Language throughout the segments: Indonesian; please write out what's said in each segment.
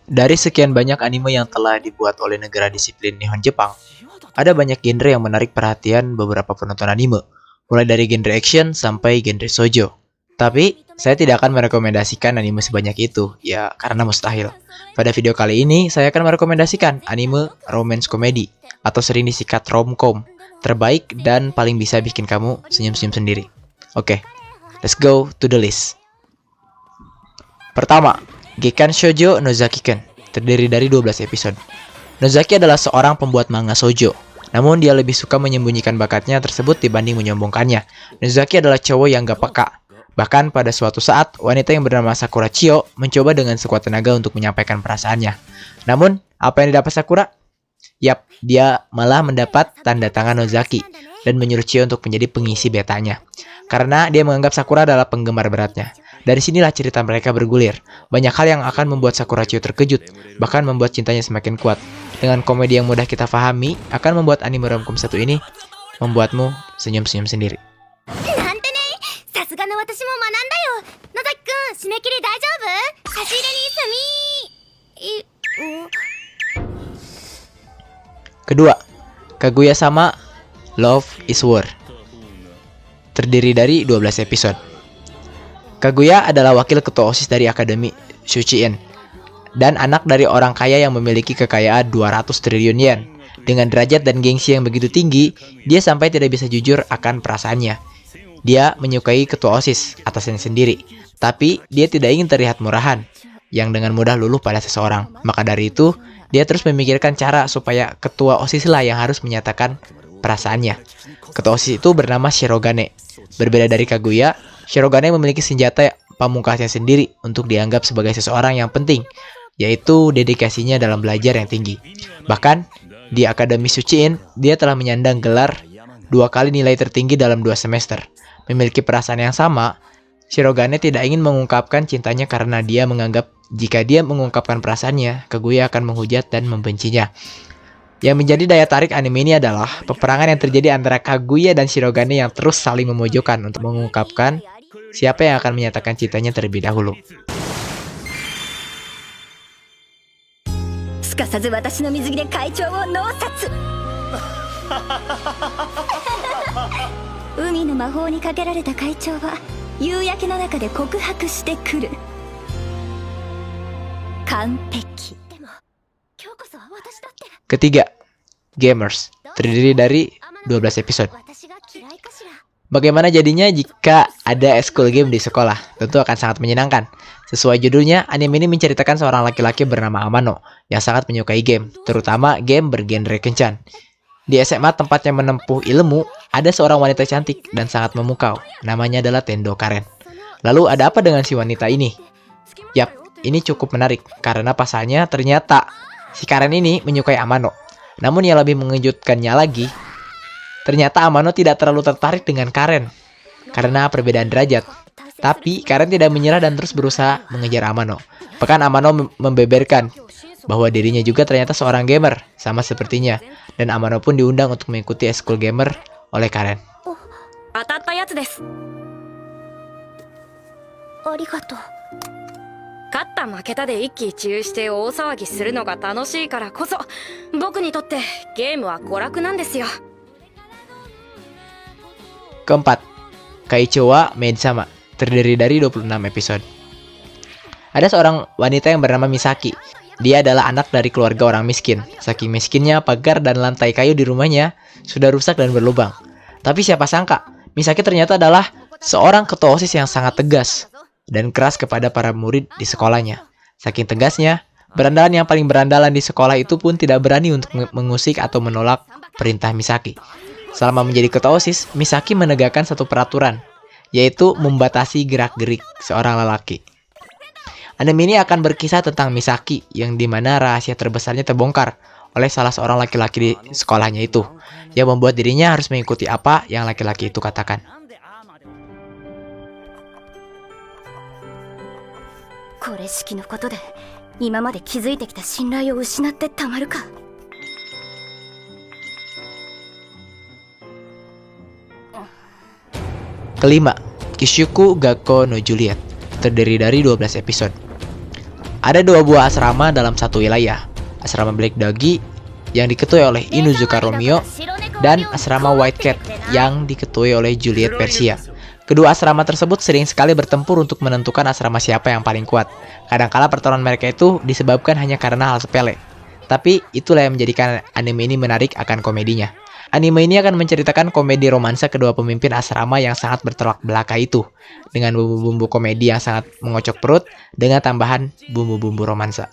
Dari sekian banyak anime yang telah dibuat oleh negara disiplin Nihon Jepang, ada banyak genre yang menarik perhatian beberapa penonton anime, mulai dari genre action sampai genre shoujo. Tapi, saya tidak akan merekomendasikan anime sebanyak itu, ya karena mustahil. Pada video kali ini, saya akan merekomendasikan anime romance komedi, atau sering disingkat romcom, terbaik dan paling bisa bikin kamu senyum-senyum sendiri. Oke, let's go to the list. Pertama, Gekkan Shoujo Nozaki-kun, terdiri dari 12 episode. Nozaki adalah seorang pembuat manga shoujo, namun dia lebih suka menyembunyikan bakatnya tersebut dibanding menyombongkannya. Nozaki adalah cowok yang gak peka. Bahkan pada suatu saat, wanita yang bernama Sakura Chio mencoba dengan sekuat tenaga untuk menyampaikan perasaannya. Namun, apa yang didapat Sakura? Yap, dia malah mendapat tanda tangan Nozaki dan menyuruh Chio untuk menjadi pengisi betanya. Karena dia menganggap Sakura adalah penggemar beratnya. Dari sinilah cerita mereka bergulir. Banyak hal yang akan membuat Sakura Chio terkejut, bahkan membuat cintanya semakin kuat. Dengan komedi yang mudah kita pahami, akan membuat anime romcom satu ini membuatmu senyum-senyum sendiri. Kedua, Kaguya-sama Love is War, terdiri dari 12 episode. Kaguya adalah wakil ketua OSIS dari Akademi Shuchiin dan anak dari orang kaya yang memiliki kekayaan 200 triliun yen. Dengan derajat dan gengsi yang begitu tinggi, dia sampai tidak bisa jujur akan perasaannya. Dia menyukai ketua OSIS, atasannya sendiri, tapi dia tidak ingin terlihat murahan, yang dengan mudah luluh pada seseorang. Maka dari itu, dia terus memikirkan cara supaya ketua OSIS lah yang harus menyatakan perasaannya. Ketua OSIS itu bernama Shirogane. Berbeda dari Kaguya, Shirogane memiliki senjata pamungkasnya sendiri untuk dianggap sebagai seseorang yang penting, yaitu dedikasinya dalam belajar yang tinggi. Bahkan, di Akademi Shuchiin, dia telah menyandang gelar 2 kali nilai tertinggi dalam 2 semester. Memiliki perasaan yang sama, Shirogane tidak ingin mengungkapkan cintanya karena dia menganggap jika dia mengungkapkan perasaannya, Kaguya akan menghujat dan membencinya. Yang menjadi daya tarik anime ini adalah peperangan yang terjadi antara Kaguya dan Shirogane yang terus saling memojokkan untuk mengungkapkan siapa yang akan menyatakan cintanya terlebih dahulu. Ketiga, Gamers, terdiri dari 12 episode. Bagaimana jadinya jika ada school game di sekolah? Tentu akan sangat menyenangkan. Sesuai judulnya, anime ini menceritakan seorang laki-laki bernama Amano yang sangat menyukai game, terutama game bergenre kencan. Di SMA tempatnya menempuh ilmu, ada seorang wanita cantik dan sangat memukau. Namanya adalah Tendo Karen. Lalu ada apa dengan si wanita ini? Yap, ini cukup menarik karena pasalnya ternyata si Karen ini menyukai Amano. Namun yang lebih mengejutkannya lagi, ternyata Amano tidak terlalu tertarik dengan Karen karena perbedaan derajat. Tapi Karen tidak menyerah dan terus berusaha mengejar Amano. Bahkan Amano membeberkan bahwa dirinya juga ternyata seorang gamer, sama sepertinya. Dan Amano pun diundang untuk mengikuti eskul gamer oleh Karen. Keempat, Kaicho wa Maid-sama, terdiri dari 26 episode. Ada seorang wanita yang bernama Misaki. Dia adalah anak dari keluarga orang miskin. Saking miskinnya, pagar dan lantai kayu di rumahnya sudah rusak dan berlubang. Tapi siapa sangka, Misaki ternyata adalah seorang ketua OSIS yang sangat tegas dan keras kepada para murid di sekolahnya. Saking tegasnya, berandalan yang paling berandalan di sekolah itu pun tidak berani untuk mengusik atau menolak perintah Misaki. Selama menjadi ketua OSIS, Misaki menegakkan satu peraturan, yaitu membatasi gerak-gerik seorang lelaki. Anime ini akan berkisah tentang Misaki, yang dimana rahasia terbesarnya terbongkar oleh salah seorang laki-laki di sekolahnya itu, yang membuat dirinya harus mengikuti apa yang laki-laki itu katakan. Kelima, Kishuku Gakko no Juliet, terdiri dari 12 episode. Ada 2 buah asrama dalam satu wilayah. Asrama Black Dagi yang diketuai oleh Inuzuka Romeo dan asrama White Cat yang diketuai oleh Juliet Persia. Kedua asrama tersebut sering sekali bertempur untuk menentukan asrama siapa yang paling kuat. Kadangkala pertarungan mereka itu disebabkan hanya karena hal sepele. Tapi itulah yang menjadikan anime ini menarik akan komedinya. Anime ini akan menceritakan komedi romansa kedua pemimpin asrama yang sangat bertolak belakang itu, dengan bumbu-bumbu komedi yang sangat mengocok perut, dengan tambahan bumbu-bumbu romansa.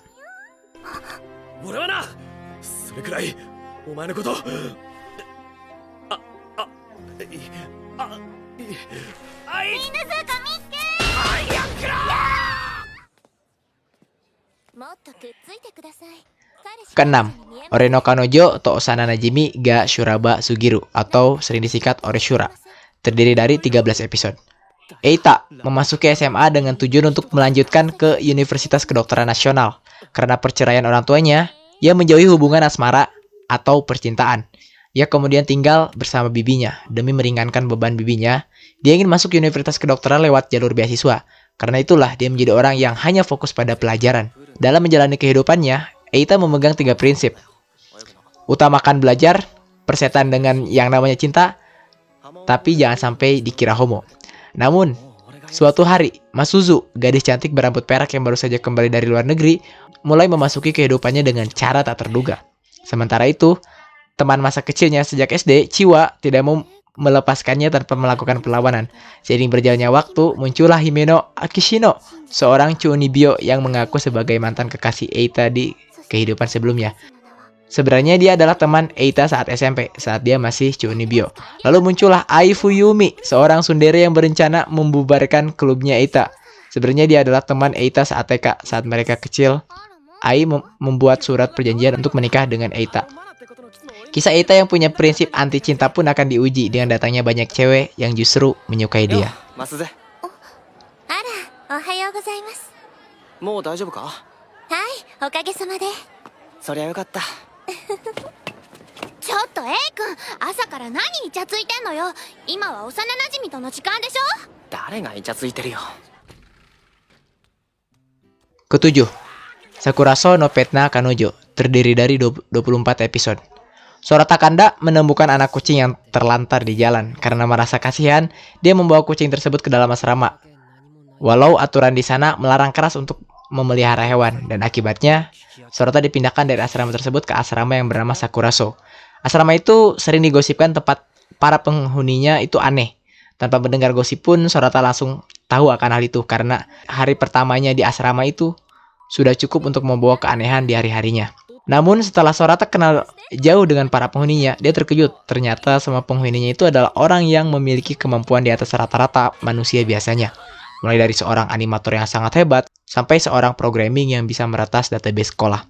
Keenam, Ore no Kanojo to Osana Najimi ga Shuraba Sugiru atau sering disingkat Ore Shura, terdiri dari 13 episode. Eita memasuki SMA dengan tujuan untuk melanjutkan ke Universitas Kedokteran Nasional. Karena perceraian orang tuanya, ia menjauhi hubungan asmara atau percintaan. Ia kemudian tinggal bersama bibinya. Demi meringankan beban bibinya, dia ingin masuk Universitas Kedokteran lewat jalur beasiswa. Karena itulah dia menjadi orang yang hanya fokus pada pelajaran. Dalam menjalani kehidupannya, Eita memegang 3 prinsip. Utamakan belajar, persetan dengan yang namanya cinta, tapi jangan sampai dikira homo. Namun, suatu hari, Masuzu, gadis cantik berambut perak yang baru saja kembali dari luar negeri, mulai memasuki kehidupannya dengan cara tak terduga. Sementara itu, teman masa kecilnya sejak SD, Chiwa, tidak mau melepaskannya tanpa melakukan perlawanan. Seiring berjalannya waktu, muncullah Himeno Akishino, seorang Chunibyo yang mengaku sebagai mantan kekasih Eita di kehidupan sebelumnya. Sebenarnya dia adalah teman Eita saat SMP, saat dia masih Chunibyo. Lalu muncullah Ai Fuyumi, seorang tsundere yang berencana membubarkan klubnya Eita. Sebenarnya dia adalah teman Eita saat TK, saat mereka kecil. Ai membuat surat perjanjian untuk menikah dengan Eita. Kisah Eita yang punya prinsip anti cinta pun akan diuji dengan datangnya banyak cewek yang justru menyukai dia. Ketujuh, Sakuraso no Petna Kanojo, terdiri dari 24 episode. Sorata Kanda menemukan anak kucing yang terlantar di jalan. Karena merasa kasihan, dia membawa kucing tersebut ke dalam asrama. Walau aturan di sana melarang keras untuk memelihara hewan, dan akibatnya Sorata dipindahkan dari asrama tersebut ke asrama yang bernama Sakuraso. Asrama itu sering digosipkan tempat para penghuninya itu aneh. Tanpa mendengar gosip pun, Sorata langsung tahu akan hal itu karena hari pertamanya di asrama itu sudah cukup untuk membawa keanehan di hari-harinya. Namun setelah Sorata kenal jauh dengan para penghuninya, dia terkejut. Ternyata semua penghuninya itu adalah orang yang memiliki kemampuan di atas rata-rata manusia biasanya. Mulai dari seorang animator yang sangat hebat, sampai seorang programming yang bisa meretas database sekolah.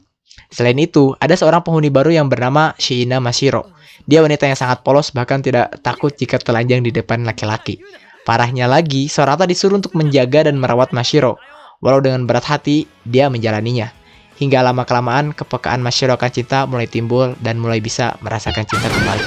Selain itu, ada seorang penghuni baru yang bernama Shiina Mashiro. Dia wanita yang sangat polos, bahkan tidak takut jika telanjang di depan laki-laki. Parahnya lagi, Sorata disuruh untuk menjaga dan merawat Mashiro. Walau dengan berat hati, dia menjalaninya. Hingga lama-kelamaan, kepekaan Mashiro akan cinta mulai timbul dan mulai bisa merasakan cinta kembali.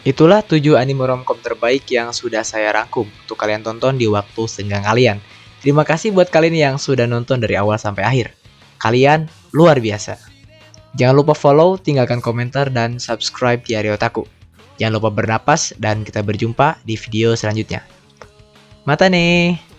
Itulah 7 anime romcom terbaik yang sudah saya rangkum untuk kalian tonton di waktu senggang kalian. Terima kasih buat kalian yang sudah nonton dari awal sampai akhir. Kalian luar biasa. Jangan lupa follow, tinggalkan komentar, dan subscribe di Area Otaku. Jangan lupa bernapas, dan kita berjumpa di video selanjutnya. Mata nih!